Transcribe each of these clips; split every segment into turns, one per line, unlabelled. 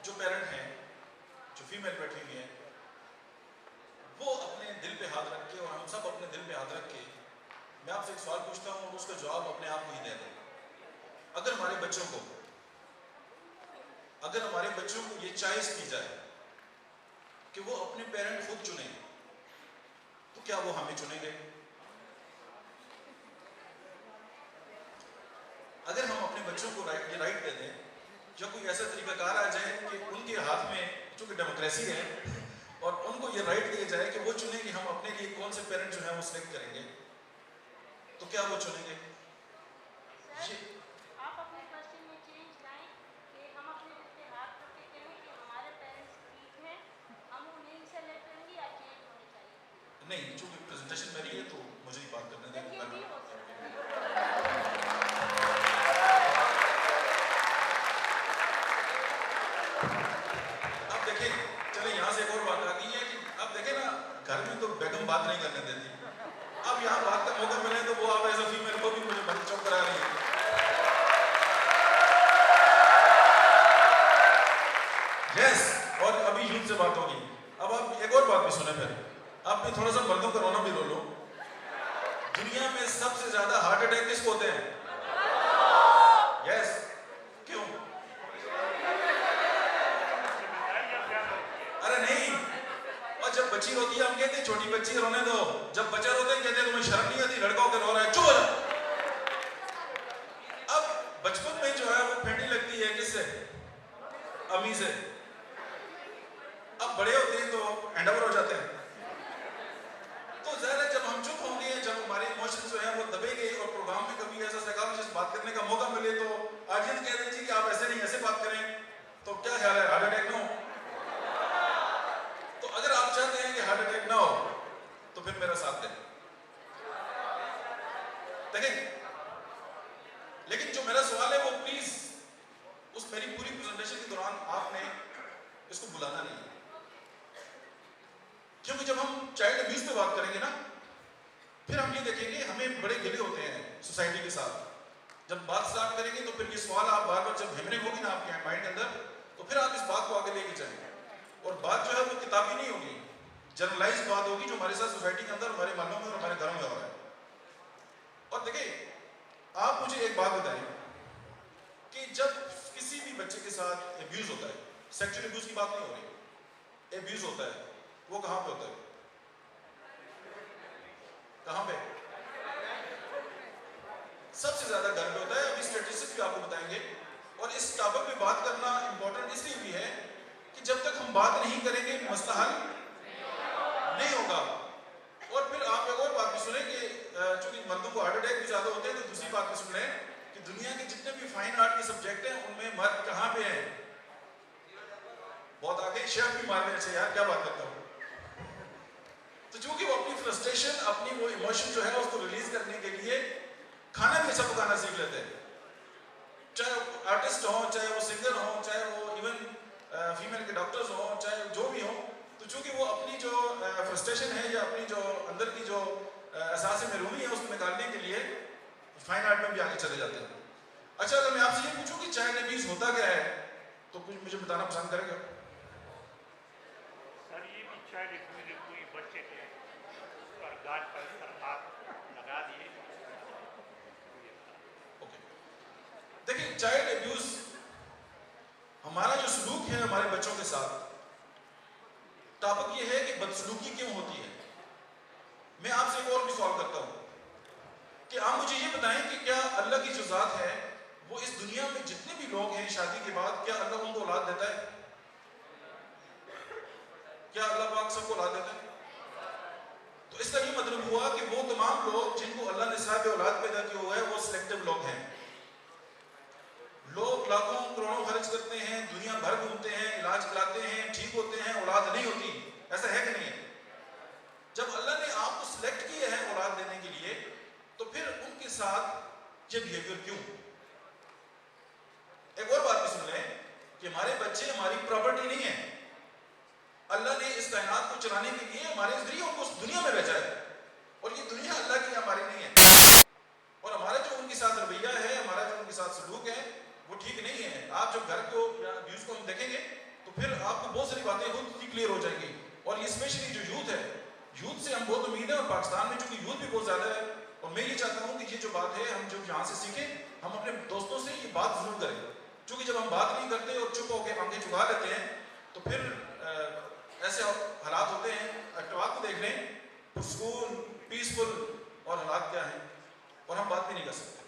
جو پیرنٹ ہیں جو فیمیل بیٹھی ہوئی ہیں وہ اپنے دل پہ ہاتھ رکھ کے اور ہم سب اپنے دل پہ ہاتھ رکھ کے میں آپ سے ایک سوال پوچھتا ہوں اور اس کا جواب اپنے آپ کو ہی دے دیں. اگر ہمارے بچوں کو یہ چوائس کی جائے کہ وہ اپنے پیرنٹ خود چنیں تو کیا وہ ہمیں چنیں گے؟ اگر ہم اپنے بچوں کو یہ رائٹ دے دیں یا کوئی ایسا طریقہ کار آ جائے کہ ان کے ہاتھ میں چونکہ ڈیموکریسی ہے اور ان کو یہ رائٹ دیا جائے کہ وہ چنیں کہ ہم اپنے لیے کون سے پیرنٹ جو ہیں وہ سلیکٹ کریں گے تو کیا وہ چنیں گے؟
آپ اپنے کوشچن میں چینج لائیں کہ ہم اپنے دل پہ ہاتھ رکھ کے کہیں کہ ہمارے پیرنٹس ٹھیک ہیں ہم انہیں سلیکٹ کریں گے یا چینج ہونے چاہیے؟
نہیں، چونکہ پریزنٹیشن میری ہے تو مجھے ہی بات کرنے دیں.
یہ بھی ہو سکتا ہے.
اب دیکھیں، چلیں یہاں سے ایک اور بات آ گئی ہے کہ اب دیکھیں نا گھر میں تو بیگم بات نہیں کرنے دیتی. اب یہاں بات کا موقع ملے تو وہ آپ ایز اے فیمیل کو بھی مجھے بند چوک کرا رہی ہے. یس، اور ابھی یوتھ سے بات ہوگی. اب آپ ایک اور بات بھی سنیں، پھر آپ بھی تھوڑا سا مردوں کا رونا بھی رو لو. دنیا میں سب سے زیادہ ہارٹ اٹیک کس کو ہوتے ہیں؟ یس. کیوں؟ ارے نہیں، اور جب بچی روتی ہے ہم کہتے ہیں چھوٹی بچی رونے دو، جب بچہ روتے ہیں کہتے ہیں تمہیں شرم نہیں آتی لڑکا ہو کے رو رہا ہے، چپ ہو جا. اب بچپن میں جو ہے وہ پھینٹی لگتی ہے کس سے؟ امی سے. اب بڑے ہوتے ہیں تو ہینڈ اوور ہو جاتے ہیں. تو ظاہر ہے جب ہم چپ ہوں گے، جب ہمارے ایموشنز جو ہیں وہ دبے گئے اور پروگرام میں کبھی ایسا سائیکالوجسٹ بات کرنے کا موقع ملے تو آڈینس کہہ دیجیے کہ آپ ایسے نہیں ایسے بات کریں تو کیا خیال ہے؟ ہارٹ اٹیک نہ ہو؟ تو اگر آپ چاہتے ہیں کہ ہارٹ اٹیک نہ ہو تو پھر میرا ساتھ دیں. دیکھیں، لیکن جو میرا سوال ہے وہ پلیز اس میری پوری پریزنٹیشن کے دوران آپ نے اس کو بلانا نہیں ہے، کیونکہ جب ہم چائلڈ ابیوز پہ بات کریں گے نا پھر ہم یہ دیکھیں گے ہمیں بڑے گلے ہوتے ہیں سوسائٹی کے ساتھ. جب بات سٹارٹ کریں گے تو پھر یہ سوال آپ بار بار جب ہیمرنگ ہوگی نا آپ کے مائنڈ کے اندر تو پھر آپ اس بات کو آگے لے کے جائیں. اور بات جو ہے وہ کتابی نہیں ہوگی، جنرلائز بات ہوگی جو ہمارے ساتھ سوسائٹی کے اندر ہمارے محلوں میں اور ہمارے گھروں میں ہو رہا ہے. اور دیکھیں، آپ مجھے ایک بات بتائیں کہ جب کسی بھی بچے کے ساتھ ابیوز ہوتا ہے، سیکچوئل ابیوز کی بات نہیں ہو رہی، ابیوز ہوتا ہے، وہ کہاں پہ ہوتا ہے؟ کہاں پہ؟ سب سے زیادہ گھر پہ ہوتا ہے. ابھی اسٹیٹسٹکس بھی آپ کو بتائیں گے. اور اس ٹاپک پہ بات کرنا امپورٹنٹ اس لیے بھی ہے کہ جب تک ہم بات نہیں کریں گے مسئلہ حل نہیں ہوگا. اور پھر آپ ایک اور بات بھی سنیں کہ چونکہ مردوں کو ہارٹ اٹیک بھی زیادہ ہوتے ہیں تو دوسری بات بھی سن لیں کہ دنیا کے جتنے بھی فائن آرٹ کے سبجیکٹ ہیں ان میں مرد کہاں پہ ہیں؟ بہت آگے. شیف بھی مارنے سے یار کیا بات کرتا ہوں. تو چونکہ وہ اپنی فرسٹریشن اپنی وہ ایموشن جو ہے اس کو ریلیز کرنے کے لیے کھانا بھی اچھا پکانا سیکھ لیتے ہیں. چاہے وہ آرٹسٹ ہوں، چاہے وہ سنگر ہوں، چاہے وہ ایون فیمیل کے ڈاکٹرز ہوں، چاہے جو بھی ہوں. تو چونکہ وہ اپنی جو فرسٹریشن ہے یا اپنی جو اندر کی جو احساس محرومی ہے اس کو نکالنے کے لیے فائن آرٹ میں بھی آگے چلے جاتے ہیں. اچھا، اگر میں آپ سے یہ پوچھوں کہ چائلڈ ابیوز ہوتا کیا ہے تو کچھ مجھے بتانا پسند کریں گے؟
سر یہ بھی چائلڈ ابیوز کوئی بچے کے پر گاٹ پر اس پر ہاتھ لگا دیے.
اوکے، دیکھیں چائلڈ ابیوز ہمارا جو سلوک ہے ہمارے بچوں کے ساتھ، ٹاپک یہ ہے کہ بدسلوکی کیوں ہوتی ہے. میں آپ سے ایک اور بھی سوال کرتا ہوں کہ آپ مجھے یہ بتائیں کہ کیا اللہ کی جو ذات ہے وہ اس دنیا میں جتنے بھی لوگ ہیں شادی کے بعد کیا اللہ ان کو اولاد دیتا ہے؟ کیا اللہ پاک سب کو اولاد دیتا ہے؟ تو اس کا یہ مطلب ہوا کہ وہ تمام لوگ جن کو اللہ نے صاحب اولاد پیدا کیا ہوا ہے وہ سلیکٹو لوگ ہیں. لوگ لاکھوں کروڑوں خرچ کرتے ہیں، دنیا بھر گھومتے ہیں، علاج کراتے ہیں، ٹھیک ہوتے ہیں، اولاد نہیں ہوتی. ایسا ہے کہ نہیں ہے؟ جب اللہ نے آپ کو سلیکٹ کیا ہے اولاد دینے کے لیے تو پھر ان کے ساتھ یہ بیہیویئر کیوں؟ ایک اور بات بھی سن لیں کہ ہمارے بچے ہماری پراپرٹی نہیں ہیں. اللہ نے اس کائنات کو چلانے کے لیے ہمارے ذریعے ان کو اس دنیا میں بھیجا ہے اور یہ دنیا اللہ کی ہماری نہیں ہے. اور ہمارا جو ان کے ساتھ رویہ ہے، ہمارا جو ان کے ساتھ سلوک ہے وہ ٹھیک نہیں ہے. آپ جب گھر کو یا ابیوز کو ہم دیکھیں گے باتیں خود ہی کلیئر ہو جائیں گی. اور یہ اسپیشلی جو یوتھ ہے, یوتھ سے ہم بہت امید ہے, اور پاکستان میں چونکہ یوتھ بھی بہت زیادہ ہے, اور میں یہ چاہتا ہوں کہ یہ جو بات ہے ہم جب یہاں سے سیکھیں, ہم اپنے دوستوں سے یہ بات ضرور کریں. چونکہ جب ہم بات نہیں کرتے اور چپ ہو کے آنکھیں چگا لیتے ہیں تو پھر ایسے حالات ہوتے ہیں. اٹواد کو دیکھ لیں, پرسکون پیسفل, اور حالات کیا ہیں, اور ہم بات بھی نہیں کر سکتے.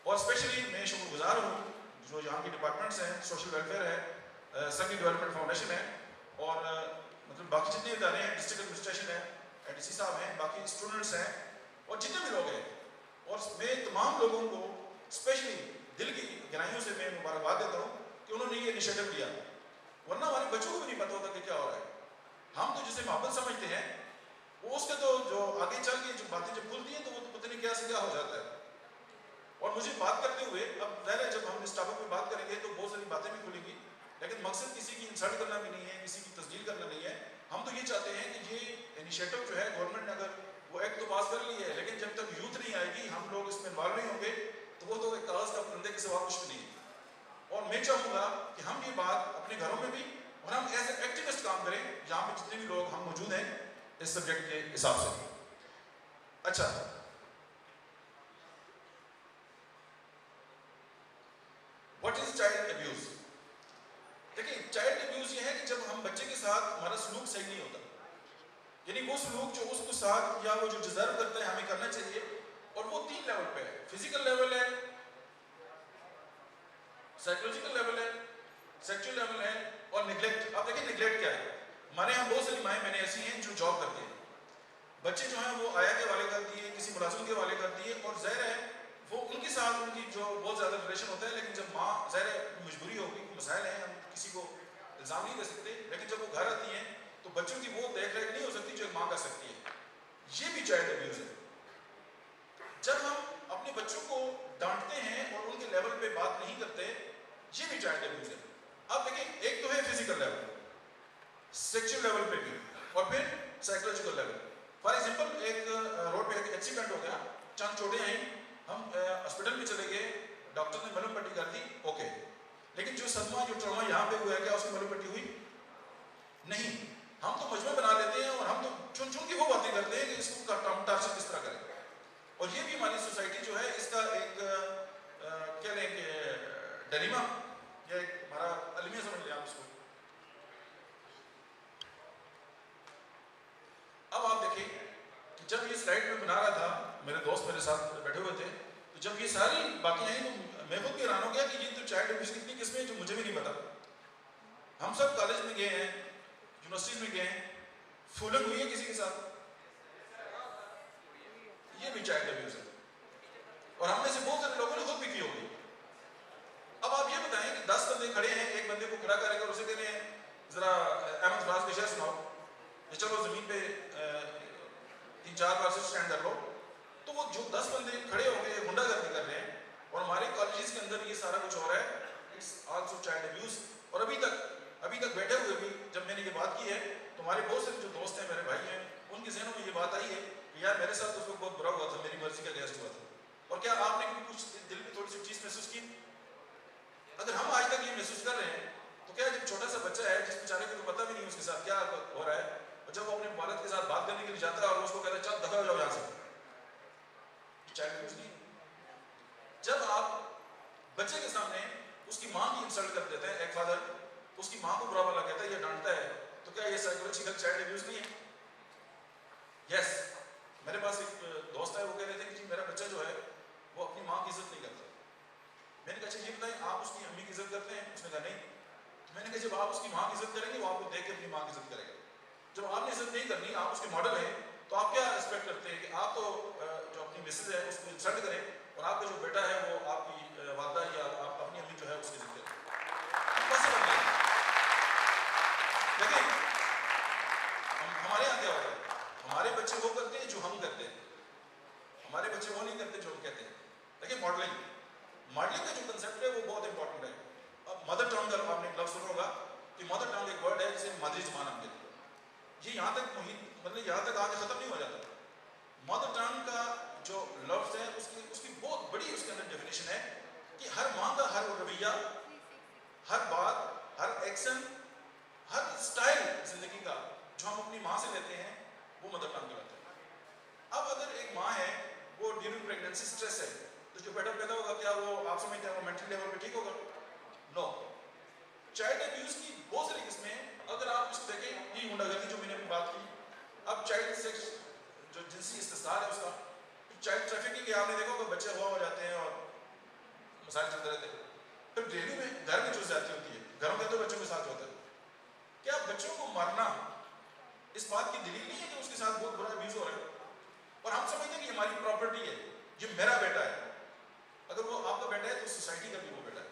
اور اسپیشلی میں شکر گزار ہوں جو یہاں کی ڈپارٹمنٹس ہیں, سوشل ویلفیئر ہے, سنگی ڈیولپمنٹ فاؤنڈیشن ہے, اور مطلب باقی جتنے ادارے ہیں, ڈسٹرکٹ ایڈمنسٹریشن ہے, ڈی سی صاحب ہیں, باقی اسٹوڈنٹس ہیں, اور جتنے بھی لوگ ہیں, اور میں تمام لوگوں کو اسپیشلی دل کی گہرائیوں سے میں مبارکباد دیتا ہوں کہ انہوں نے یہ انیشیٹو لیا. ورنہ ہمارے بچوں کو بھی نہیں پتہ ہوتا کہ کیا ہو رہا ہے. ہم تو جسے محبت سمجھتے ہیں, وہ اس کے تو جو آگے چل کے جو باتیں جب کھلتی ہیں تو وہ تو پتہ نہیں کیا سے کیا ہو جاتا ہے. اور مجھے بات کرتے ہوئے, اب ظاہر ہے جب ہم اس ٹاپک پہ بات کریں گے تو بہت ساری باتیں بھی کھلیں گی, لیکن مقصد کسی کی انسلٹ کرنا بھی نہیں ہے, کسی کی تسجیل کرنا نہیں ہے. ہم تو یہ چاہتے ہیں کہ یہ انیشیٹو جو ہے گورنمنٹ نے اگر وہ ایکٹ تو پاس کر لی ہے, لیکن جب تک یوتھ نہیں آئے گی, ہم لوگ اس میں انوالو نہیں ہوں گے, تو وہ تو ایک کاغذ کا پرندے کے سوا کچھ بھی نہیں ہے. اور میں چاہوں گا کہ ہم یہ بات اپنے گھروں میں بھی, اور ہم ایز اے ایکٹیوسٹ کام کریں جہاں پہ جتنے بھی لوگ ہم موجود ہیں اس سبجیکٹ کے حساب سے. اچھا, واٹ از چائلڈ ابیوز؟ دیکھیں, چائلڈ ابیوز یہ ہے کہ جب ہم بچے کے ساتھ ہمارا سلوک صحیح نہیں ہوتا, یعنی وہ سلوک جو اس کو ساتھ یا وہ جو ڈیزرو کرتا ہے ہمیں کرنا چاہیے, اور وہ 3 لیول پہ ہے. فزیکل لیول ہے, سائیکولوجیکل لیول ہے, سیکچوئل لیول ہے, اور نیگلیکٹ. اب دیکھیں نیگلیکٹ کیا ہے. ہمارے یہاں بہت ساری مائیں بہنیں ایسی ہیں جو جاب کرتی ہیں, بچے جو ہیں وہ آیا کے حوالے کرتی ہے, کسی ملازم کے حوالے کرتی ہے, اور ظاہر ہے وہ ان کے ساتھ ان کی جو بہت زیادہ ریلیشن ہوتا ہے. لیکن جب ماں, ظاہر ہے مجبوری ہوگی, مسائل ہیں, ہم کسی کو الزام نہیں دے سکتے, لیکن جب وہ گھر آتی ہیں تو بچوں کی وہ دیکھ ریکھ نہیں ہو سکتی جو ایک ماں کر سکتی ہے. یہ بھی چائلڈ ابیوز ہے. جب ہم اپنے بچوں کو ڈانٹتے ہیں اور ان کے لیول پہ بات نہیں کرتے, یہ بھی چائلڈ ابیوز ہے. اب دیکھیں, ایک تو ہے فزیکل لیول, سیکچوئل لیول پہ بھی, اور پھر سائیکولوجیکل لیول. فار ایگزامپل, ایک روڈ پہ ایک ایکسیڈنٹ ہو گیا, چند چوٹیں آئیں, ہم ہاسپٹل میں چلے گئے, ڈاکٹر نے ملہم پٹی کر دی, اوکے, لیکن جو صدمہ, جو ٹراما یہاں پہ ہوا ہے, کیا اس کی ملہم پٹی ہوئی؟ نہیں. ہم تو مجمع بنا لیتے ہیں, اور ہم تو چن چن کے وہ باتیں کرتے ہیں کہ اس کو ٹارچر کس طرح کریں. اور یہ بھی ہماری سوسائٹی جو ہے اس کا ایک کہہ لیں کہ ڈلیما, یا ایک ہمارا المیہ سمجھ لیں آپ اس کو. اب آپ دیکھیں کہ جب یہ سلائڈ میں بنا رہا تھا, میرے دوست میرے ساتھ بیٹھے ہوئے تھے, تو جب یہ ساری باتیں آئیں تو میں خود بھی حیران ہو گیا کہ یہ تو چائلڈ ابیوز کی اتنی قسمیں ہیں جو مجھے بھی نہیں پتا. ہم سب کالج میں گئے ہیں, یونیورسٹیز میں گئے ہیں, پھولنگ ہوئی ہے کسی کے ساتھ, یہ بھی چائلڈ ابیوز ہے, اور ہم میں سے بہت سارے لوگوں نے خود بھی کی ہوگی. اب آپ یہ بتائیں کہ 10 بندے کھڑے ہیں, ایک بندے کو کھڑا کرے گا اور اسے کہتے ہیں ذرا احمد فراز کے شعر سناؤ, یا چلو زمین پہ 3-4 بار سے اسٹینڈ کر لو, تو وہ جو 10 بندے کھڑے ہو گئے گنڈا گردی کر رہے ہیں, اور ہمارے کالجز کے اندر یہ سارا کچھ ہو رہا ہے. It's also child abuse. اور ابھی تک بیٹھے ہوئے بھی جب میں نے یہ بات کی ہے تو ہمارے بہت سارے جو دوست ہیں, میرے بھائی ہیں, ان کے ذہنوں میں یہ بات آئی ہے کہ یار میرے ساتھ اس وقت بہت برا ہوا تھا, میری مرضی کا گیسٹ ہوا تھا. اور کیا آپ نے کچھ دل میں تھوڑی سی چیز محسوس کی؟ اگر ہم آج تک یہ محسوس کر رہے ہیں تو کیا جب چھوٹا سا بچہ ہے جس بیچارے کو تو پتہ بھی نہیں اس کے ساتھ کیا ہو رہا ہے, اور جب وہ اپنے والد کے ساتھ بات کرنے کے لیے جاتا ہے اور اس کو کہتا ہے چل دفع ہو جاؤ یہاں سے, چائلڈ ابیوز نہیں؟ جب آپ بچے کے سامنے اس کی ماں کی انسلٹ کر دیتے ہیں, ایک فادر اس کی ماں کو برا بھلا کہتا ہے یا ڈانٹتا ہے, تو کیا یہ سائیکولوجیکل چائلڈ ابیوز نہیں ہے؟ یس. میرے پاس ایک دوست ہے, وہ کہہ رہے تھے کہ جی میرا بچہ جو ہے وہ اپنی ماں کی عزت نہیں کرتا. میں نے کہا اچھا یہ بتائیں آپ اس کی امی کی عزت کرتے ہیں؟ اس نے کہا نہیں. تو میں نے کہا جب آپ اس کی ماں کی عزت کریں گے وہ آپ کو دیکھ کے اپنی ماں کی عزت کرے گا. جب آپ نے عزت نہیں کرنی, آپ اس کے ماڈل ہیں, تو آپ کیا ایکسپیکٹ کرتے ہیں کہ آپ تو جو اپنی مسز ہے اس کو انسلٹ کریں, اور آپ کا جو بیٹا ہے وہ آپ کی والدہ یا آپ اپنی امی جو ہے اس کی عزت کریں؟ پاسبل نہیں ہے. دیکھیں ہمارے یہاں کیا ہوتا ہے, ہمارے بچے وہ کرتے ہیں جو ہم کرتے ہیں, ہمارے بچے وہ نہیں کرتے جو ہم کہتے ہیں. دیکھیں ماڈلنگ کا جو کنسیپٹ ہے وہ بہت امپورٹنٹ ہے. اب مدر ٹنگ کا آپ نے لفظ سنا ہوگا کہ مدر ٹنگ ایک ورڈ ہے جسے مادری زبان ہم کہتے ہیں. یہ یہاں تک مطلب یہاں تک آ کے ختم نہیں ہو جاتا. مدر ٹنگ کا جو لفظ ہے اس کی بہت بڑی اس کے اندر ڈیفینیشن ہے کہ ہر ماں کا ہر رویہ, ہر بات, ہر ایکشن ہر اسٹائل زندگی کا جو ہم اپنی ماں سے لیتے ہیں وہ مدر ٹنگ کہلاتا ہے. اب اگر ایک ماں ہے وہ ڈیورنگ پریگننسی اسٹریس ہے تو جو بیٹا پیدا ہوگا کیا وہ آپ سمجھتے ہیں وہ مینٹل لیول پہ ٹھیک ہوگا؟ نو. چائلڈ ابیوز کی بہت ساری قسمیں ہیں. اگر آپ اس کو دیکھیں یہ غنڈہ گردی جو میں نے ابھی بات کی, اب چائلڈ سیکس جو جنسی استحصال ہے اس کا, چائلڈ ٹریفکنگ کے آپ نے دیکھا ہوگا بچے ہوا ہو جاتے ہیں اور مسائل چلتے رہتے ہیں. پھر ڈیلی میں گھر میں جو زیادتی ہوتی ہے گھروں کے اندر بچوں کے ساتھ ہوتا ہے. کیا بچوں کو مارنا اس بات کی دلیل نہیں ہے کہ اس کے ساتھ بہت برا ابیوز ہو رہا ہے؟ اور ہم سمجھتے ہیں کہ یہ ہماری پراپرٹی ہے, یہ میرا بیٹا ہے. اگر وہ آپ کا بیٹا ہے تو سوسائٹی کا بھی وہ بیٹا ہے,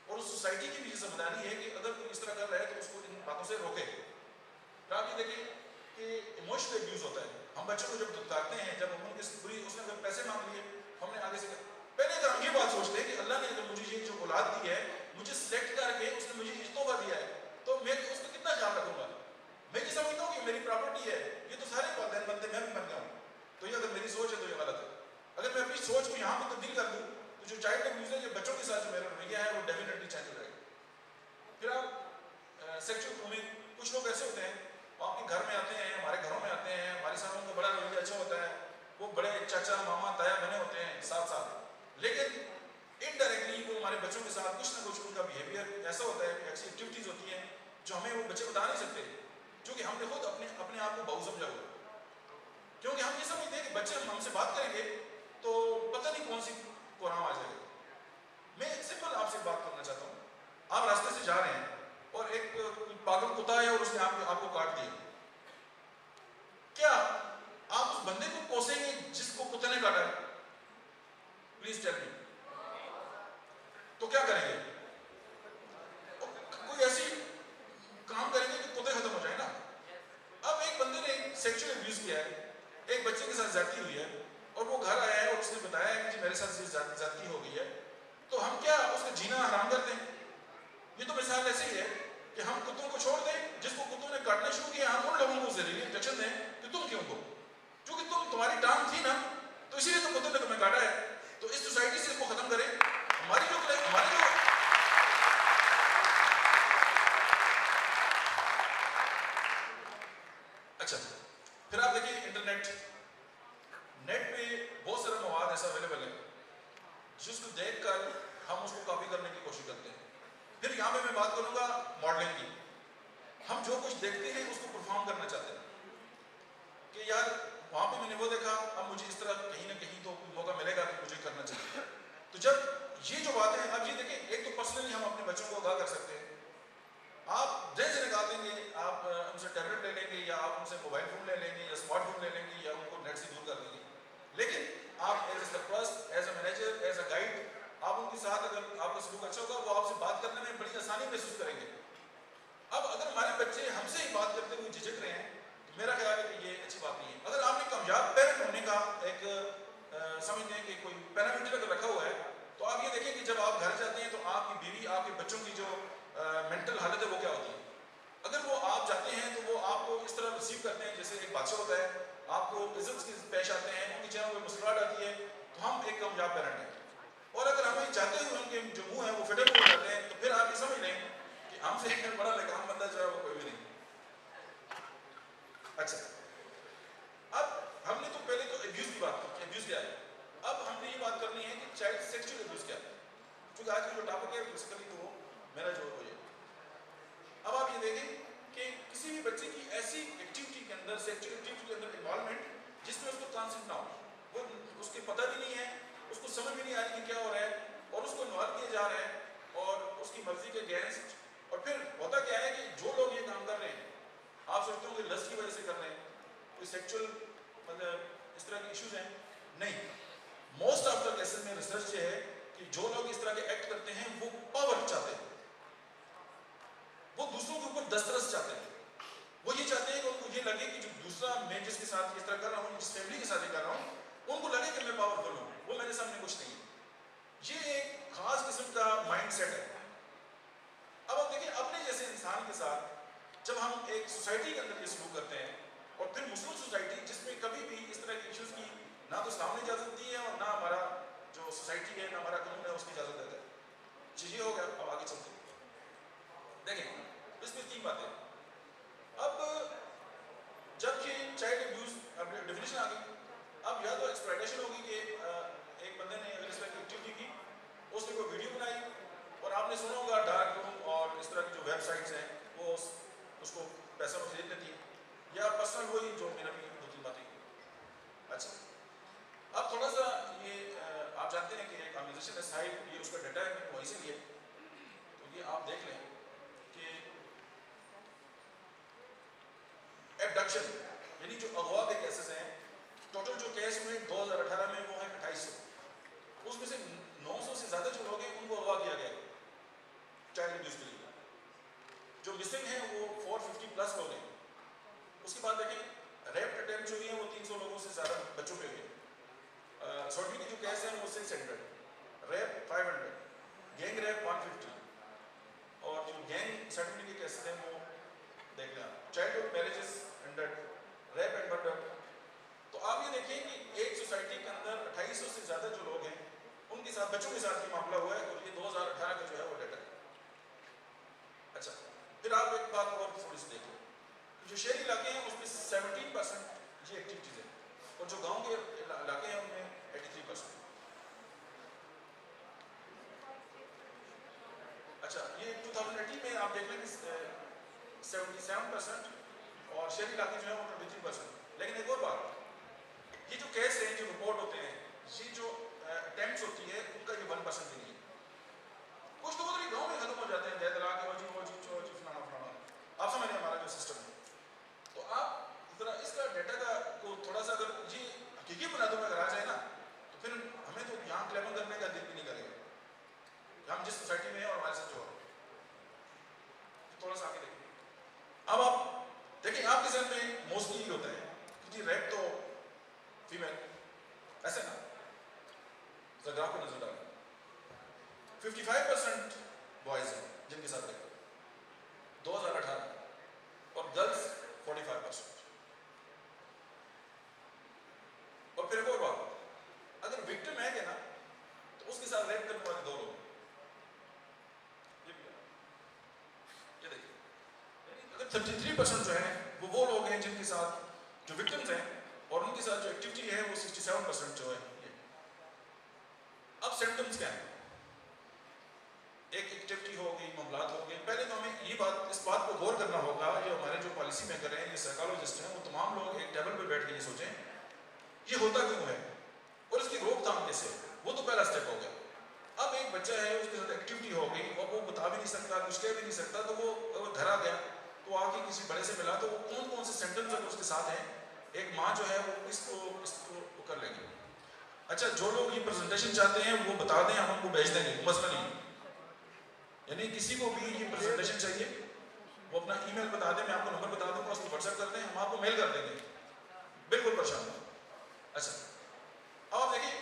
اور اس سوسائٹی کی بھی یہ ذمہ داری ہے کہ اگر کوئی اس طرح کر رہا ہے تو اس کو ان باتوں سے روکے. پھر آپ یہ دیکھیں کہ ایموشنل ابیوز ہوتا ہے. ہم بچوں کو جب دھتکارتے ہیں, جب ہم ان کی پوری اس نے اگر پیسے مانگ لیے ہم نے آگے سے پہلے اگر ہم یہ بات سوچتے ہیں کہ اللہ نے اگر مجھے یہ جو اولاد دی ہے مجھے سلیکٹ کر کے اس نے مجھے یہ تحفہ دیا ہے تو میں اس کا کتنا خیال رکھوں گا. میں یہ سمجھتا ہوں کہ میری پراپرٹی ہے, یہ تو سارے والدین بنتے, میں بھی بن گیا ہوں. تو یہ اگر میری سوچ ہے تو یہ غلط ہے. اگر میں اپنی سوچ کو یہاں پہ تبدیل کر دوں تو جو چائلڈ ابیوز ہے, جو بچوں کے ساتھ جو میرا رویہ ہے وہ ڈیفینیٹلی چینج ہو جائے گا. پھر آپ سیکچوئل گرومنگ, کچھ لوگ ایسے ہوتے ہیں وہ اپنے گھر میں آتے ہیں, ہمارے گھروں میں آتے ہیں, ہمارے ساتھ ان کا بڑا رویہ اچھا ہوتا ہے, وہ بڑے چاچا ماما تایا بنے ہوتے ہیں ساتھ ساتھ, لیکن انڈائریکٹلی وہ ہمارے بچوں کے ساتھ کچھ نہ کچھ ان کا بیہیویئر ایسا ہوتا ہے, ایسی ایکٹیویٹیز ہوتی ہیں جو ہمیں وہ بچے بتا نہیں سکتے, کیونکہ ہم نے خود اپنے آپ کو بہو سمجھا ہوا ہے. کیونکہ ہم یہ سمجھتے ہیں کہ بچے ہم سے بات کریں گے تو پتہ نہیں کون سی قرآن آ جائے گا. میں ایک سمپل آپ سے بات کرنا چاہتا ہوں. آپ راستے سے جا رہے ہیں اور ایک پاگل کتا ہے اور اس نے آپ کو کاٹ دیا, کیا آپ اس بندے کو کوسیں گے جس کو کتے نے کاٹا ہے؟ Please tell me. تو کیا کریں گے؟ کوئی ایسی کام کریں گے کہ کتے ختم ہو جائے نا. اب ایک بندے نے سیکشل ابیوز کیا ہے, ایک بچے کے ساتھ زیادتی ہوئی ہے اور وہ گھر آیا ہے اور اس نے بتایا ہے کہ جی میرے ساتھ زیادتی ہو گئی ہے, تو ہم کیا اس کا جینا حرام کر دیں؟ یہ تو مثال ایسے ہی ہے کہ ہم کتوں کو چھوڑ دیں, جس کو کتوں نے کاٹنا شروع کیا ہم ان لوگوں کو زہریلی انجیکشن دیں کہ تم کیوں کو, کیونکہ تمہاری ٹانگ تھی نا تو اسی لیے تو کتوں نے تمہیں کاٹا ہے. تو اس سوسائٹی سے اس کو ختم کریں. ہماری جو اچھا, پھر آپ دیکھیں انٹرنیٹ, نیٹ پہ بہت سارا مواد ایسا اویلیبل ہے جس کو دیکھ کر ہم اس کو کاپی کرنے کی کوشش کرتے ہیں. پھر یہاں پہ میں بات کروں گا ماڈلنگ کی. ہم جو کچھ دیکھتے ہیں اس کو پرفارم کرنا چاہتے ہیں کہ یار وہاں پہ میں نے وہ دیکھا, اب مجھے اس طرح کہیں نہ کہیں تو موقع ملے گا کہ مجھے کرنا چاہیے. تو جب یہ جو بات ہے, اب یہ دیکھیں, ایک تو پرسنلی ہم اپنے بچوں کو آگاہ کر سکتے ہیں. آپ دن سے نکال دیں گے, آپ ان سے ٹیبلٹ لے لیں گے یا آپ ان سے موبائل فون لے لیں گے یا اسمارٹ فون لے لیں گے یا ان کو نیٹ سے دور کر دیں گے, لیکن آپ ایز اے سرپرست, as a manager, as a guide, آپ ان کے ساتھ اگر آپ کا سلوک اچھا ہوگا وہ آپ سے بات کرنے میں بڑی آسانی محسوس کریں گے. اب اگر ہمارے بچے ہم سے ہی بات کرتے ہوئے جھجک رہے ہیں تو میرا خیال ہے کہ یہ اچھی بات نہیں ہے. اگر آپ نے کامیاب پیرنٹ ہونے کا ایک سمجھتے ہیں کہ کوئی پیرامیٹر اگر رکھا ہوا ہے تو آپ یہ دیکھیں کہ جب آپ گھر جاتے ہیں تو آپ کی بیوی, آپ کے بچوں کی جو مینٹل حالت ہے وہ کیا ہوتی ہے. اگر وہ آپ جاتے ہیں تو وہ آپ کو اس طرح ریسیو کرتے ہیں جیسے ایک بادشاہ ہوتا ہے, آپ کو عزت کے پیش آتے ہیں, ان کی چہروں پہ مسکراہٹ آتی ہے, تو ہم ایک کامیاب پیرنٹ ہیں. اور اگر ہمیں چاہتے ہوئے ان کے جو منہ ہیں وہ فٹے ہوئے ہو جاتے ہیں تو پھر آپ یہ سمجھ لیں کہ ہم سے بڑا ناکام بندہ جو ہے وہ کوئی بھی نہیں. اچھا, اب ہم نے تو پہلے تو ابیوز کی بات کی کہ ابیوز کیا ہے. اب ہم نے یہ بات کرنی ہے کہ چائلڈ سیکشل ابیوز کیا ہے, کیونکہ آج کا جو ٹاپک ہے بیسیکلی تو میرا جو ہے. اب آپ یہ دیکھیں کہ کسی بھی بچے کی ایسی ایکٹیویٹی کے اندر, سیکشل ایکٹیویٹی کے اندر انوالومنٹ جس میں اس کو کانسیپٹ نہ ہو, وہ اس کے پتہ بھی نہیں ہے, اس کو سمجھ بھی نہیں آ رہی کہ کیا ہو رہا ہے, اور اس کو انوالو کیا جا رہا ہے اور اس کی مرضی کے اگینسٹ. اور پھر ہوتا کیا ہے کہ جو لوگ یہ کام کر رہے ہیں آپ سوچتے ہو کہ لسٹ کی وجہ سے کر رہے ہیں, کوئی سیکچوئل مطلب اس طرح کے ایشوز ہیں, نہیں. موسٹ آف دا کیسز میں ریسرچ یہ ہے کہ جو لوگ اس طرح کے ایکٹ کرتے ہیں وہ پاور چاہتے ہیں, وہ دوسروں کے اوپر دسترس چاہتے ہیں. وہ یہ چاہتے ہیں کہ ان کو یہ لگے کہ جو دوسرا میں جس کے ساتھ اس طرح کر رہا ہوں, جس فیملی کے ساتھ یہ کر رہا ہوں, ان کو لگے کہ میں پاورفل ہوں, وہ میرے سامنے کچھ نہیں ہے. یہ ایک خاص قسم کا مائنڈ سیٹ ہے. اب آپ دیکھیں اپنے جیسے انسان کے ساتھ جب ہم ایک سوسائٹی کے اندر یہ سلوک کرتے ہیں, اور پھر مسلم سوسائٹی جس میں کبھی بھی اس طرح کے ایشوز کی نہ تو اسلام نے اجازت دی ہے اور نہ ہمارا جو سوسائٹی ہے, نہ ہمارا قانون ہے اس کی اجازت دیتا ہے. یہ ہو گیا. اب آگے چلتے ہیں. دیکھیں اس میں تین باتیں. اور اس طرح کی جو ویب سائٹس ہیں وہ اس کو پیسہ میں خرید لیتی ہیں، یا پرسنل وہی جو میرا بھی دو تین باتیں. اچھا اب تھوڑا سا یہ آپ جانتے ہیں کہ ایک آرگنائزیشن ہے سائٹ، یہ اس کا ڈیٹا ہے وہ اسی لیے، تو یہ آپ دیکھ لیں کہ ایبڈکشن یعنی جو اغوا کے کیسز ہیں، ٹوٹل جو کیس ہوئے 2018 میں وہ ہیں 2800، اس میں سے 900 سے زیادہ جو لوگ ہیں ان کو اغوا کیا گیا چائلڈ ابیوز کے لیے. جو مسنگ ہیں وہ 450 پلس لوگ ہیں. اس کے بعد دیکھیں ریپ اٹیمپٹ جو ہوئی ہیں وہ 300 لوگوں سے زیادہ بچوں پہ ہوئی ہیں. سوڈمی کے جو کیس ہیں وہ 600، ریپ 500، گینگ ریپ 150، اور جو گینگ سیٹلمنٹ کے کیسز ہیں وہ دیکھ لیں آپ. Childhood marriages 100، rape and murder. تو آپ یہ دیکھیں کہ ایک سوسائٹی کے اندر 2800 سے زیادہ جو لوگ ہیں ان کے ساتھ بچوں کے ساتھ یہ معاملہ ہوا ہے، اور یہ 2018 کا جو ہے وہ ڈیٹا ہے. اچھا پھر آپ ایک بات اور تھوڑی سی دیکھ لیں، جو شہری علاقے ہیں اس میں 17% یہ ایکٹیویٹیز ہیں، اور جو گاؤں کے علاقے ہیں ان میں 83%. اچھا یہ 2018 میں آپ دیکھ لیں کہ 77%، اور شہری علاقے جو ہیں وہ 23%. لیکن ایک اور بات، یہ جو کیس ہیں جو رپورٹ ہوتے ہیں، یہ جو اٹیمپٹس ہوتی ہے ان کا یہ 1% بھی نہیں ہے. کچھ تو ادھر گاؤں میں ختم ہو جاتے ہیں، دہلا کے وجہ فلانا فلانا، آپ سمجھ رہے ہیں ہمارا جو سسٹم ہے. تو آپ ذرا اس کا ڈیٹا کا کو تھوڑا سا اگر یہ حقیقی بنیادوں میں اگر آ جائے نا تو پھر ہمیں تو یہاں کلیمر کرنے کا دل بھی نہیں کرے گا کہ ہم جس سوسائٹی میں ہیں اور ہمارے ساتھ جو ہے. تھوڑا سا آگے دیکھیں. اب آپ دیکھیں آپ کے ذہن میں موسٹلی یہ ہوتا ہے کہ جی ریپ تو فیمیل، ایسے نا گراف کو نظر ڈالیں 55% بوائز ہیں جن کے ساتھ ریپ 2018، اور گرلس 45%. اور پھر ایک اور بات، اگر وکٹم ہے کہ نا تو اس کے ساتھ ریپ کرنے والے 2 لوگ، یہ دیکھیں اگر 33% جو ہیں وہ لوگ ہیں جن کے ساتھ جو وکٹمز ہیں، اور ان کے ساتھ جو ایکٹیویٹی ہے وہ 67% جو ہے. اب سمپٹمز کیا ہیں؟ ایک ایکٹیویٹی ہو گئی، معاملات ہو گئے. پہلے تو ہمیں اس بات کو غور کرنا ہوگا، جو ہمارے جو پالیسی میکر ہیں، یہ سائیکالوجسٹ ہیں، وہ تمام لوگ ایک ٹیبل پہ بیٹھ کے یہ سوچیں یہ ہوتا کیوں ہے اور اس کی روک تھام کیسے. وہ تو پہلا اسٹیپ ہو گیا. اب ایک بچہ ہے اس کے ساتھ ایکٹیویٹی ہو گئی اور وہ بتا بھی نہیں سکتا، کچھ کہہ بھی نہیں سکتا، تو وہ دھرا گیا، تو آ کے کسی بڑے سے ملا تو وہ کون سے سمپٹمز اگر اس کے ساتھ ہیں، ایک ماں جو ہے وہ اس کو کر لے گی. اچھا جو لوگ یہ پریزنٹیشن چاہتے ہیں وہ بتا دیں، ہم ان کو بھیج دیں گے، مسئلہ نہیں. یعنی کسی کو بھی یہ پریزنٹیشن چاہیے وہ اپنا ای میل بتا دیں، میں آپ کو نمبر بتا دوں گا، اس کو واٹس ایپ کر دیں، ہم آپ کو میل کر دیں گے، بالکل پریشان نہیں. اچھا اب آپ دیکھیں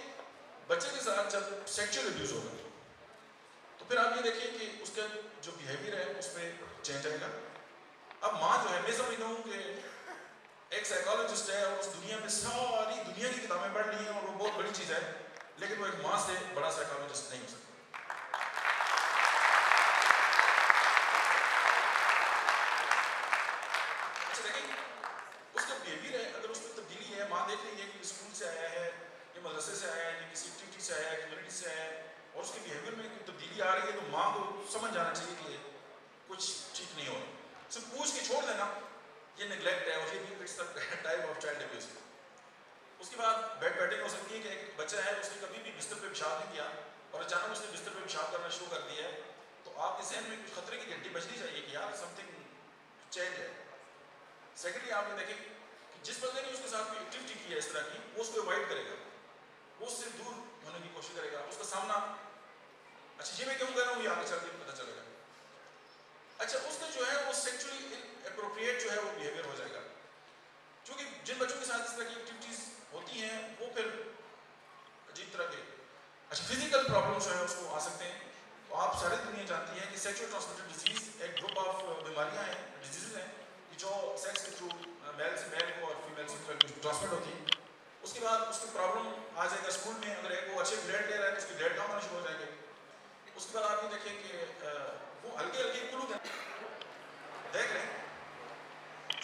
بچے کے ساتھ جب سیکچوئل ابیوز ہوگا تو پھر آپ یہ دیکھیں کہ اس کا جو بیہیویئر ہے اس پہ چینج آئے گا. اب ماں جو ہے، میں سمجھتا ہوں کہ ایک سائیکالوجسٹ ہے اور اس دنیا میں ساری دنیا کی کتابیں پڑھ لی ہیں اور وہ بہت بڑی چیز ہے، لیکن وہ ایک ماں سے بڑا سائیکالوجسٹ نہیں ہو سکتا. اچھا دیکھیں اس کا بیہیویئر ہے، اگر اس میں تبدیلی ہے، ماں دیکھ رہی ہے کہ اسکول سے آیا ہے، یہ مدرسے سے آیا ہے، یہ کسی ایکٹیویٹی سے آیا ہے، کمیونٹی سے آیا ہے، اور اس کے بیہیویئر میں کوئی تبدیلی آ رہی ہے، تو ماں کو سمجھ جانا چاہیے کہ کچھ ٹھیک نہیں ہو رہا. صرف پوچھ کے چھوڑ دینا یہ نیگلیکٹ ہے، اور یہ بھی it's a type of child abuse. اس کے بعد بیڈ بیٹنگ ہو سکتی ہے کہ ایک بچہ ہے اس نے کبھی بھی بستر پہ پیشاب نہیں کیا اور اچانک اس نے بستر پہ پیشاب کرنا شروع کر دیا ہے، تو آپ کے ذہن میں کچھ خطرے کی گھنٹی بجنی چاہیے کہ یار سم تھنگ چینج ہے. سیکنڈلی آپ یہ دیکھیں کہ جس بندے نے اس کے ساتھ کوئی ایکٹیویٹی کی ہے اس طرح کی، وہ اس کو اوائڈ کرے گا، وہ اس سے دور ہونے کی کوشش کرے گا، اس کا سامنا. اچھا یہ میں کیوں کہہ رہا ہوں یہ آگے چل کے پتہ چلے گا. اچھا اس کا جو ہے وہ سیکچولی اپروپریٹ جو ہے وہ بیہیویئر ہو جائے گا، کیونکہ جن بچوں کے ساتھ اس طرح کی ایکٹیویٹیز ہوتی ہیں وہ پھر عجیب طرح کے اچھا فزیکل پرابلمس جو ہیں اس کو آ سکتے ہیں. تو آپ ساری دنیا جانتی ہیں کہ سیکچوئل ٹرانسمیٹڈ ڈیزیز ایک گروپ آف بیماریاں ہیں، ڈیزیزز ہیں کہ جو سیکس کے تھرو میل سے میل کو اور فیمیل سے فیمیل کو ٹرانسمٹ ہوتی ہیں. اس کے بعد اس کی پرابلم آ جائے گا اسکول میں، اگر ایک وہ اچھے گریڈ لے رہا ہے تو اس کی گریڈ کم ہونا شروع ہو جائیں گے. اس کے بعد آپ یہ دیکھیں کہ وہ ہلکے ہلکے کلو دیکھ رہے ہیں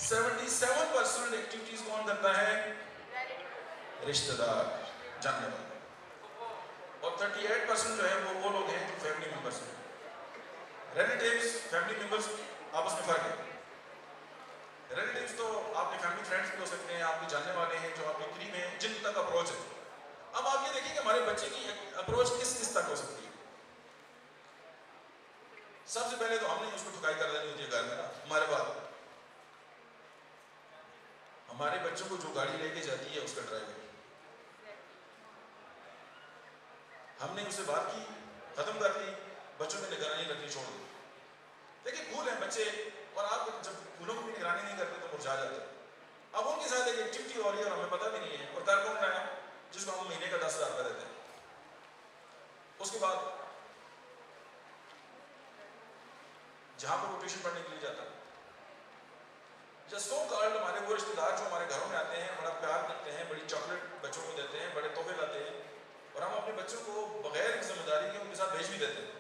77% ایکٹیویٹیز کون کرتا ہے؟ رشتہ دار، جاننے والے. اور 38% جو ہے وہ لوگ ہیں جو فیملی ممبرس ہیں. ریلیٹیوز فیملی ممبرس آپس میں فرق ہے. ریلیٹیوز تو آپ کے فیملی فرینڈس بھی ہو سکتے ہیں, آپ کے جاننے والے ہیں جو آپ کے قریب ہیں, جن تک اپروچ ہے. اب آپ یہ دیکھیں کہ ہمارے بچے کی اپروچ کس کس تک ہو سکتی ہے. سب سے پہلے تو ہم نے اس کو ٹھکائی کر دینی ہوتی ہے گھر میں نا. ہمارے بعد ہمارے بچوں کو جو گاڑی لے کے جاتی ہے اس کا ڈرائیور, ہم نے اس سے بات کی, ختم کر دی, بچوں میں نگرانی رکھنی چھوڑ دی. دیکھیں پھول ہیں بچے, اور آپ جب پھولوں کی نگرانی نہیں کرتے تو مرجھا جاتے ہیں. اب ان کے ساتھ ایک ایکٹیویٹی ہو رہی ہے اور ہمیں پتہ بھی نہیں ہے, اور کر کون رہا ہے, جس کو ہم مہینے کا 10,000 روپے دیتے ہیں. اس کے بعد جہاں پر وہ ٹیوشن پڑھنے کے لیے جاتا ہے, جس سو کارڈ ہمارے وہ رشتے دار جو ہمارے گھروں میں آتے ہیں, بڑا پیار کرتے ہیں, بڑی چاکلیٹ بچوں کو دیتے ہیں, بڑے تحفے لاتے ہیں, اور ہم اپنے بچوں کو بغیر ذمہ داری کے ان کے ساتھ بھیج بھی دیتے ہیں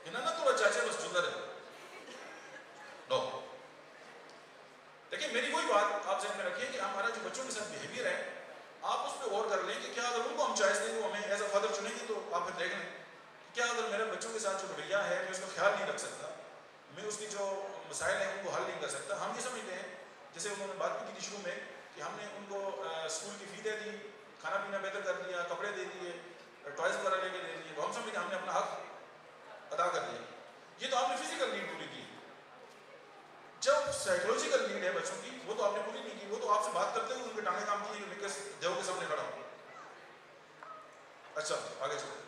کہ نا تو چاچے بس جدر ہے. نو, دیکھیں میری وہی بات آپ ذہن میں رکھیے کہ ہمارا جو بچوں کے ساتھ بیہیویئر ہے, آپ اس پہ غور کر لیں کہ کیا اگر ان کو ہم چوائس دیں, وہ ہمیں ایز اے فادر چنیں گے, تو آپ پھر دیکھ لیں کیا اگر میرے بچوں کے ساتھ جو رویہ ہے, میں اس کا خیال نہیں رکھ سکتا, میں اس کی جو مسائل ہیں ان کو حل نہیں کر سکتا. ہم یہ سمجھتے ہیں, جیسے انہوں نے بات کی تھی شروع میں, کہ ہم نے ان کو اسکول کی فی دے دی, کھانا پینا بہتر کر دیا, کپڑے دے دیے, ٹوائز وغیرہ لے کے دے دیے, تو ہم سمجھتے ہیں ہم نے اپنا حق ادا کر دیا. یہ تو آپ نے فزیکل نیڈ پوری کی. جب سائیکولوجیکل نیڈ ہے بچوں کی, وہ تو آپ نے پوری نہیں کی. وہ تو آپ سے بات کرتے ہوئے ان کے ٹانگیں کام کی ہیں کہ دیو کے سامنے کھڑا ہو. اچھا آگے چلو.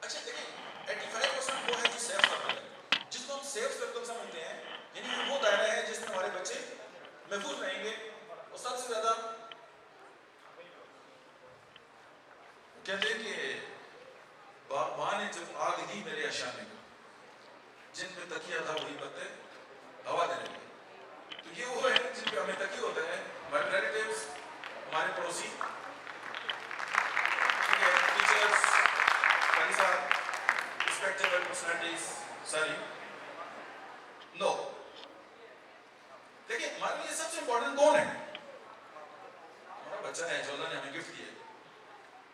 اچھا دیکھیں 85% وہ ہے جو سیف سرکل ہے, جس کو ہم سیف سرکل سمجھتے ہیں, یعنی وہ دائرہ ہے جس میں ہمارے بچے محفوظ رہیں گے. اور سب سے زیادہ کہتے ہیں کہ باغبان نے جب آگ دی میرے اشانے کو, جن پہ تکیہ تھا وہی پتے ہوا دینے لگے. تو یہ وہ ہے جن پہ ہمیں تکیہ ہوتا ہے, ہمارے ریلیٹیوز, ہمارے پڑوسی, ٹیچرز, کلیسا, ریسپیکٹیبل پرسنالٹیز ساری. نو, دیکھیں ہمارے لیے سب سے امپورٹنٹ کون ہے؟ ہمارا بچہ ہے جو اللہ نے ہمیں گفٹ کیا.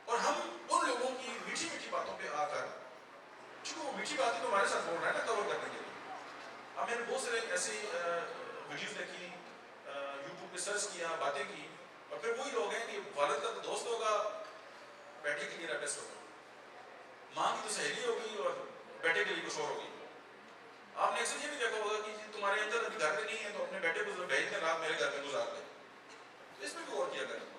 اور ہم ان لوگوں کی میٹھی میٹھی باتوں پہ آ کر, چونکہ وہ میٹھی باتیں تو ہمارے ساتھ بول رہا ہے نا کور کرنے کے لیے. اب میں نے بہت سارے ایسی ویڈیوز دیکھی, یوٹیوب پہ سرچ کیا, باتیں کی, اور پھر وہی لوگ ہیں کہ والد کا تو دوست ہوگا, بیٹے کے لیے ریپسٹ ہوگا, ماں کی تو سہیلی ہوگی, اور بیٹے کے لیے کچھ اور ہوگی. آپ نے اکثر یہ بھی دیکھا ہوگا کہ تمہارے اندر ابھی گھر پہ نہیں ہے تو اپنے بیٹے کو بھیج کر رات میرے گھر پہ گزار دے. تو اس پہ بھی غور کیا کریں.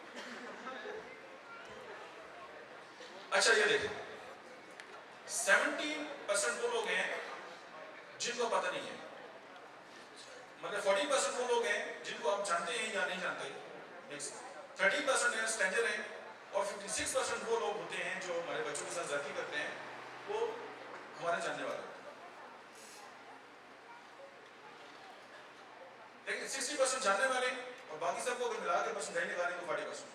اچھا یہ دیکھیں 70% وہ لوگ ہیں جن کو پتہ نہیں ہے, مطلب 40% وہ لوگ ہیں جن کو آپ جانتے ہیں یا نہیں جانتے, 30% ہیں اسٹرینجر ہیں, اور 56% وہ لوگ ہوتے ہیں جو ہمارے بچوں کے ساتھ زیادتی کرتے ہیں, وہ ہمارے جاننے والے ہوتے ہیں. لیکن 60% جاننے والے, اور باقی سب کو اگر ملا کے پرسنٹیج نکالیں تو 40%.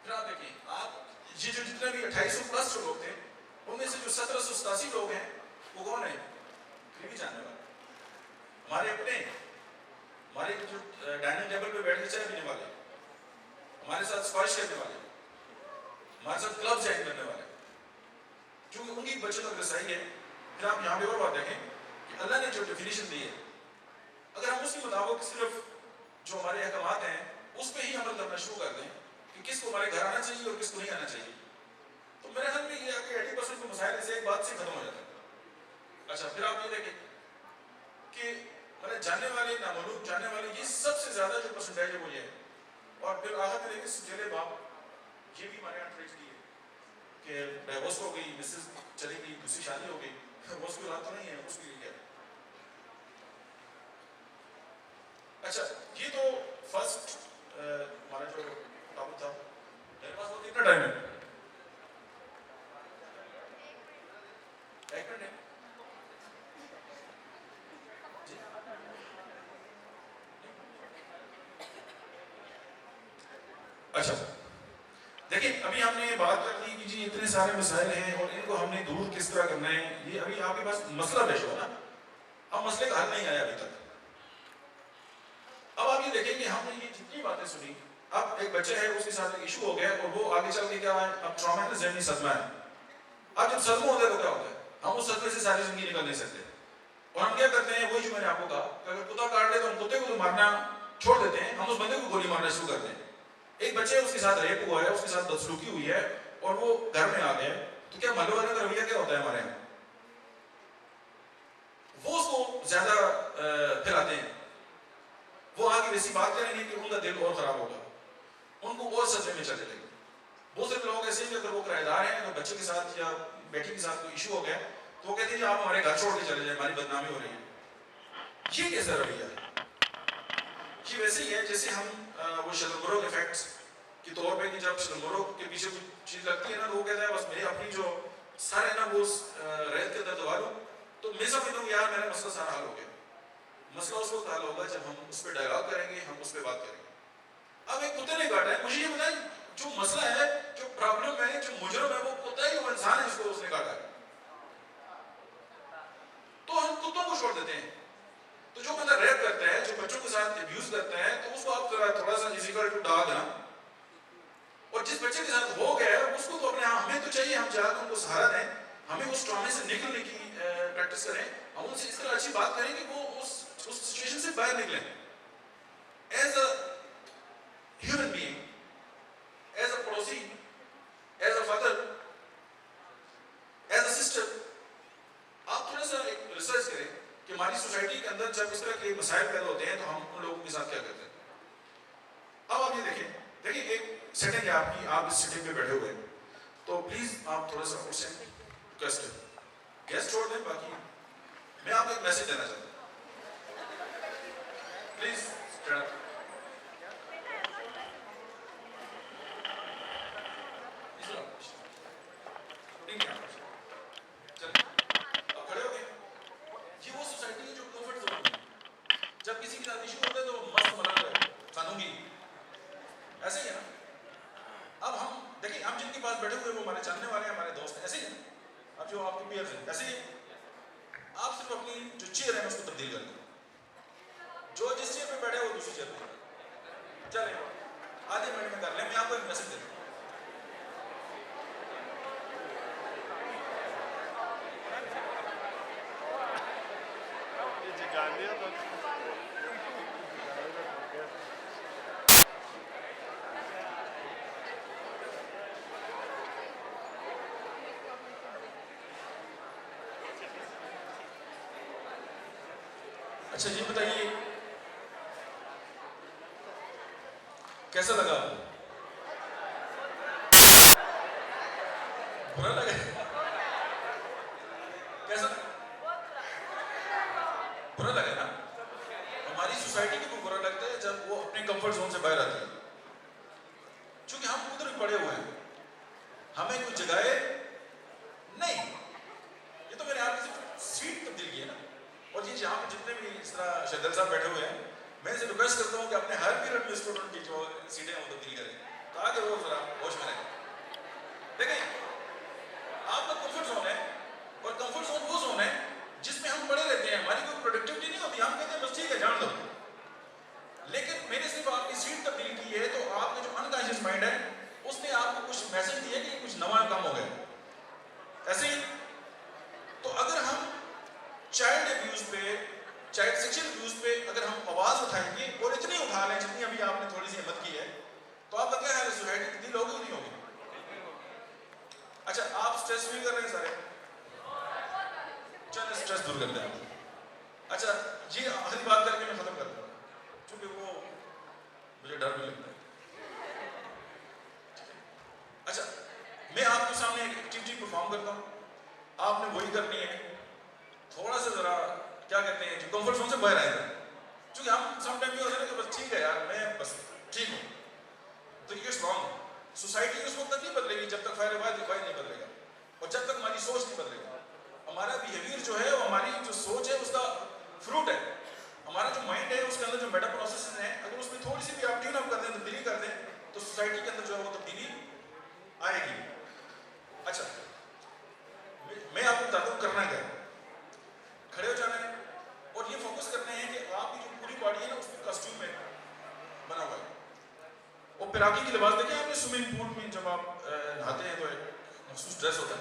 پھر آپ دیکھیں, آپ یہ جو جتنے بھی 2800+ جو لوگ تھے, ان میں سے جو 1787 لوگ ہیں وہ کون ہیں؟ یہ بھی جاننے والے, ہمارے اپنے, ہمارے جو ڈائننگ ٹیبل پہ بیٹھ کے چائے پینے والے, ہمارے ساتھ اسکواش کھیلنے والے, ہمارے ساتھ کلب جوائن کرنے والے, کیونکہ ان کی بچت اور رسائی ہے. پھر آپ یہاں پہ اور بات دیکھیں کہ اللہ نے جو ڈیفینیشن دی ہے, اگر ہم اس کے مطابق صرف جو ہمارے احکامات ہیں اس پہ ہی عمل کرنا شروع کر دیں کہ کس کو ہمارے گھر آنا چاہیے اور کس کو نہیں آنا چاہیے, تو میرے خیال میں یہ ہے کہ 80% کے مسائل سے ایک بات سے ختم ہو جاتا ہے. اچھا پھر آپ یہ دیکھیں کہ مطلب جاننے والے, نامعلوم جاننے والے, یہ سب سے زیادہ جو پرسنٹیج ہے وہ یہ ہے. اور پھر آخر میں دیکھیں سچیلے باپ, یہ بھی ہمارے یہاں ٹریجڈی ہے کہ ڈائیورس ہو گئی, مسز چلی گئی, دوسری شادی ہو گئی, وہ اس کی اولاد تو نہیں ہے, اس کے لیے کیا ہے. اچھا یہ تو فرسٹ ہمارا جو ٹاپک تھا. میرے پاس وہ کتنا ٹائم ہے؟ 1 منٹ ہے جی. اچھا دیکھیں ابھی ہم نے بات کر لی کہ جی اتنے سارے مسائل ہیں اور ان کو ہم نے دور کس طرح کرنا ہے. یہ ابھی آپ کے پاس مسئلہ پیش ہوا نا, اب مسئلے کا حل نہیں آیا ابھی تک. اب آپ یہ دیکھیں کہ ہم نے یہ جتنی باتیں سنی, اب ایک بچہ ہے اس کے ساتھ ایک ایشو ہو گیا اور وہ آگے چل کے کیا ہے, اب ٹراما ہے, ذہنی صدمہ ہے. آپ جب صدمہ ہوتا ہے تو کیا ہوتا ہے؟ ہم اس صدمے سے ساری زندگی نکل نہیں سکتے. اور ہم کیا کرتے ہیں؟ وہی جو میں نے آپ کو کہا کہ اگر کتا کاٹ لے تو ہم کتے کو تو مارنا چھوڑ دیتے ہیں, ہم اس بندے کو گولی مارنا شروع کرتے ہیں. ایک بچے اس کے ساتھ ریپ ہوا ہے, اس کے ساتھ بدسلوکی ہوئی ہے اور وہ گھر میں آ گیا, تو کیا محلے والوں کا رویہ کیا ہوتا ہے ہمارے یہاں؟ وہ اس کو زیادہ پھیلاتے ہیں, وہ آگے ویسی بات کریں گے کہ ان کا دل اور خراب ہوگا, ان کو اور صدمے میں چلے جائیں گے. بہت سے لوگ ایسے ہیں کہ اگر وہ کرایہ دار ہیں, اگر بچے کے ساتھ یا بیٹی کے ساتھ کوئی ایشو ہو گیا تو وہ کہتے ہیں کہ آپ ہمارے گھر چھوڑ کے چلے جائیں, ہماری بدنامی ہو رہی ہے. یہ کیسا رویہ ہے؟ یہ ویسے ہی ہے جیسے ہم وہ شلنگورو افیکٹ کے طور پہ کہ جب شلنگورو کے پیچھے کچھ چیز لگتی ہے نا تو وہ کہتا ہے بس میری اپنی جو سارے نا وہ ریت کے اندر دبا لوں, تو میں سمجھتا ہوں یار میرا مسئلہ سارا حل ہو گیا. مسئلہ اس وقت حل ہوگا جب ہم اس پہ ڈائلاگ کریں گے, ہم اس پہ بات کریں گے. اب ایک کتے نے کاٹا ہے, مجھے یہ بتائیں جو مسئلہ ہے, جو پرابلم ہے, جو مجرم ہے وہ کتا ہے, وہ انسان ہے جس کو اس نے کاٹا ہے. تو ہم کتوں کو چھوڑ دیتے ہیں. تو جو بندہ ریپ کرتا ہے, جو بچوں کے ساتھ ابیوز کرتا ہے, تو اس کو آپ تھوڑا سا اسی کا ڈاگ نا, اور جس بچے کے ساتھ ہو گیا اس کو تو اپنے ہمیں تو چاہیے ہم جا کر ان کو سہارا دیں, ہمیں اس ٹرامے سے نکلنے کی پریکٹس کریں, ہم ان سے اس طرح اچھی بات کریں کہ وہ اس سچویشن سے باہر نکلیں. As a human being, as a پڑوسی, as a father, as a sister, آپ تھوڑا سا ایک ریسرچ کریں کہ ہماری سوسائٹی کے اندر جب اس طرح کے مسائل پیدا ہوتے ہیں تو ہم ان لوگوں کے ساتھ کیا کرتے ہیں. اب آپ یہ دیکھیں ایک سیٹنگ ہے آپ کی, آپ اس سیٹنگ پہ بیٹھے ہوئے ہیں, تو پلیز آپ تھوڑا سا اس سے ریکویسٹ کریں, گیسٹ چھوڑ دیں, باقی میں آپ کو ایک میسج دینا چاہتا ہوں. پلیز اب کھڑے ہو گئے. یہ وہ سوسائٹی ہے جو کمفرٹ زون ہے. جب کسی کے ساتھ ایشو ہوتا ہے تو مست ملال ہے, قانونی ایسے ہی ہے نا. اب ہم دیکھیں, ہم جن کے پاس بیٹھے ہوئے وہ ہمارے جاننے والے ہیں, ہمارے دوست ہیں, ایسے ہی ہیں. اب جو آپ کے پیئرز ہیں ایسے ہی, آپ صرف اپنی جو چیئر ہے اس کو تبدیل کر دیں. جو جس چیئر پہ بیٹھے وہ دوسری چیئر پہ چلیں, آدھے منٹ میں کر لیں. میں آپ کو ایک میسج دیتا ہوں. اچھا جی بتائیے کیسا لگا؟ برا لگا؟ کیسا برا لگا نا؟ ہماری سوسائٹی کو برا لگتا ہے جب وہ اپنے کمفرٹ زون سے باہر آتی ہے, چونکہ ہم ادھر ہی پڑے ہوئے ہیں, ہمیں کوئی جگائے نہیں. یہ تو میں نے آپ کی سیٹ تبدیل کی ہے نا. اور یہ جہاں پہ جتنے بھی اس طرح شہدل صاحب بیٹھے ہوئے ہیں, میں اسے ریکویسٹ کرتا ہوں کہ اپنے ہر پیریڈ میں اسٹوڈنٹ کی جو سیٹیں ہیں وہ تبدیل کریں تاکہ وہ ذرا ہوش میں رہیں. دیکھیں آپ کا کمفرٹ زون ہے, اور کمفرٹ زون وہ زون ہے جس میں ہم پڑے رہتے ہیں, ہماری کوئی پروڈکٹیوٹی نہیں ہوتی, ہم کہتے ہیں بس ٹھیک ہے جان دو. لیکن میں نے صرف آپ کی سیٹ تبدیل کی ہے تو آپ کا جو انکانشیس مائنڈ ہے اس نے آپ کو کچھ میسج دیا کہ کچھ نواں کام ہو گیا. ایسے ہی تو اگر ہم چائلڈ ابیوز پہ, چائلڈ سیکشل ابیوز پہ اگر ہم آواز اٹھائیں گے, اور اتنی اٹھا لیں جتنی ابھی آپ نے تھوڑی سی ہمت کی ہے, تو آپ کا کیا ہے, سوسائٹی تبدیل ہوگی کہ نہیں ہوگی؟ اچھا آپ سٹریس فیل کر رہے ہیں سارے, چلیں سٹریس دور کرتے ہیں. اچھا جی آخری بات کر کے میں ختم کر دوں گا, چونکہ وہ مجھے ڈر بھی لگتا ہے. اچھا میں آپ کے سامنے ایک ایکٹیویٹی پرفارم کرتا ہوں, آپ نے وہی کرنی ہے. تھوڑا سا ذرا کیا کہتے ہیں, جو کمفرٹ زون سے باہر آئے گا, چونکہ ہم سم ٹائم یہ ہوتا ہے نا کہ بس ٹھیک ہے یار میں بس ٹھیک ہوں, تو یہ اسٹرانگ. سوسائٹی اس وقت تک نہیں بدلے گی جب تک فائر واحد نہیں بدلے گا, اور جب تک ہماری سوچ نہیں بدلے گا. ہمارا بیہیویئر جو ہے, وہ ہماری جو سوچ ہے اس کا فروٹ ہے. ہمارا جو مائنڈ ہے اس کے اندر جو میٹا پروسیسز ہیں, اگر اس میں تھوڑی سی بھی آپ ٹیون اپ کر دیں, تبدیلی کر دیں, تو سوسائٹی کے اندر جو ہے وہ تبدیلی آئے گی. اچھا میں آپ کو بتاتا ہوں کرنا کیا ہے. کھڑے ہو جانا ہے اور یہ فوکس کرنا ہے کہ آپ کی جو پوری باڈی ہے نا اس میں کاسٹیوم میں بنا ہوا ہے. وہ پیراکی کی لباس دیکھیں آپ نے سوئمنگ پول میں جب آپ نہاتے ہیں تو ایک مخصوص ڈریس ہوتا ہے,